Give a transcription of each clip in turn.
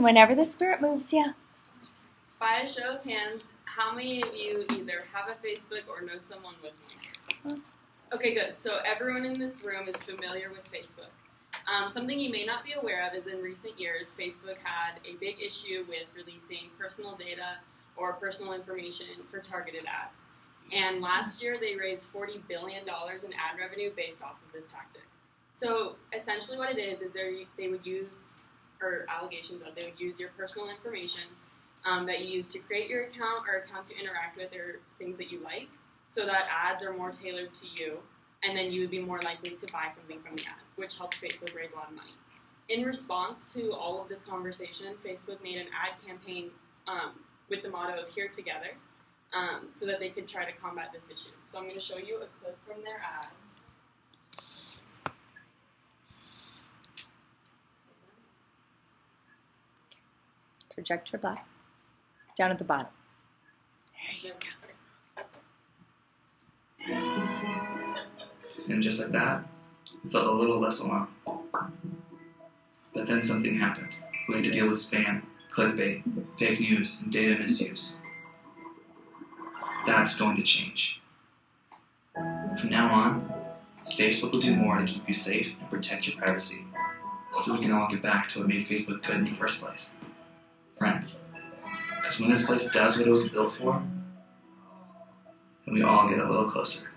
on whenever the Spirit moves you. By a show of hands, how many of you either have a Facebook or know someone with one? Okay, good. So everyone in this room is familiar with Facebook. Something you may not be aware of is in recent years, Facebook had a big issue with releasing personal data or personal information for targeted ads. And last year, they raised $40 billion in ad revenue based off of this tactic. So essentially what it is they would use, or allegations of, they would use your personal information that you use to create your account or accounts you interact with or things that you like, so that ads are more tailored to you, and then you would be more likely to buy something from the ad, which helped Facebook raise a lot of money. In response to all of this conversation, Facebook made an ad campaign with the motto of "Here Together," so that they could try to combat this issue. So I'm going to show you a clip from their ad. Projector black. Down at the bottom. There you go. And just like that, I felt a little less alone. But then something happened. We had to deal with spam, clickbait, fake news, and data misuse. That's going to change. From now on, Facebook will do more to keep you safe and protect your privacy, so we can all get back to what made Facebook good in the first place. Friends. Because when this place does what it was built for, then we all get a little closer.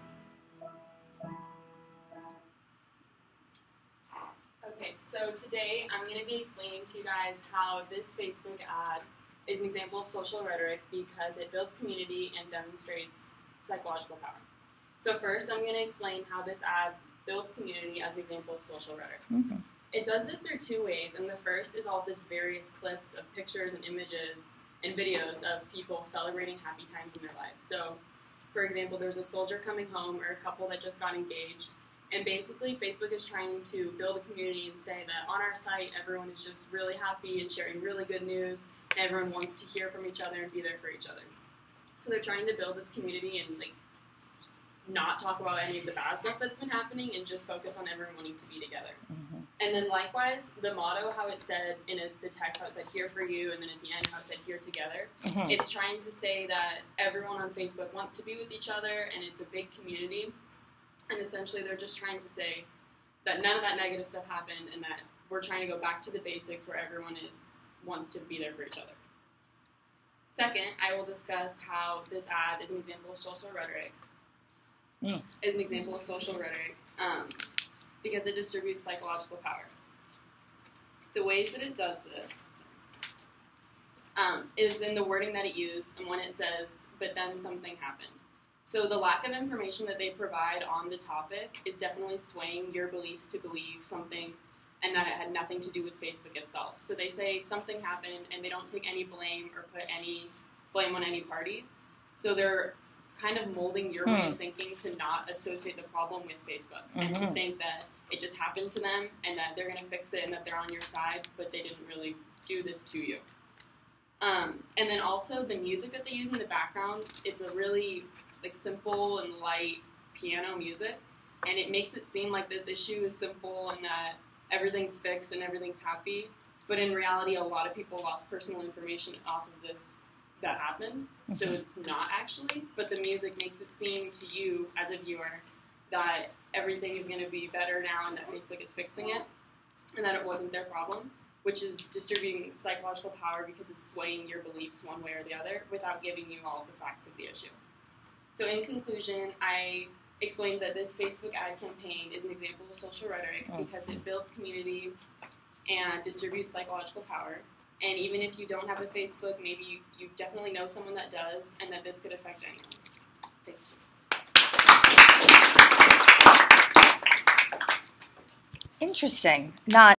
Okay, so today I'm going to be explaining to you guys how this Facebook ad is an example of social rhetoric because it builds community and demonstrates psychological power. So first I'm going to explain how this ad builds community as an example of social rhetoric. Mm-hmm. It does this through two ways, and the first is all the various clips of pictures and images and videos of people celebrating happy times in their lives. So, for example, there's a soldier coming home or a couple that just got engaged, and basically Facebook is trying to build a community and say that on our site everyone is just really happy and sharing really good news, and everyone wants to hear from each other and be there for each other. So they're trying to build this community and not talk about any of the bad stuff that's been happening and just focus on everyone wanting to be together. Mm-hmm. And then likewise, the motto, how it said in the text, how it said "here for you," and then at the end, how it said "here together." Mm-hmm. It's trying to say that everyone on Facebook wants to be with each other, and it's a big community. And essentially, they're just trying to say that none of that negative stuff happened, and that we're trying to go back to the basics where everyone wants to be there for each other. Second, I will discuss how this ad is an example of social rhetoric. Is an example of social rhetoric. Because it distributes psychological power. The ways that it does this is in the wording that it used and when it says, "but then something happened." So the lack of information that they provide on the topic is definitely swaying your beliefs to believe something and that it had nothing to do with Facebook itself. So they say something happened and they don't take any blame or put any blame on any parties. So they're kind of molding your way of thinking to not associate the problem with Facebook and to think that it just happened to them and that they're going to fix it and that they're on your side, but they didn't really do this to you. And then also the music that they use in the background, it's a really simple and light piano music, and it makes it seem like this issue is simple and that everything's fixed and everything's happy, but in reality a lot of people lost personal information off of this that happened, so it's not actually, but the music makes it seem to you as a viewer that everything is going to be better now and that Facebook is fixing it, and that it wasn't their problem, which is distributing psychological power because it's swaying your beliefs one way or the other without giving you all of the facts of the issue. So in conclusion, I explained that this Facebook ad campaign is an example of social rhetoric because it builds community and distributes psychological power. And even if you don't have a Facebook, maybe you definitely know someone that does, and that this could affect anyone. Thank you. Interesting. Not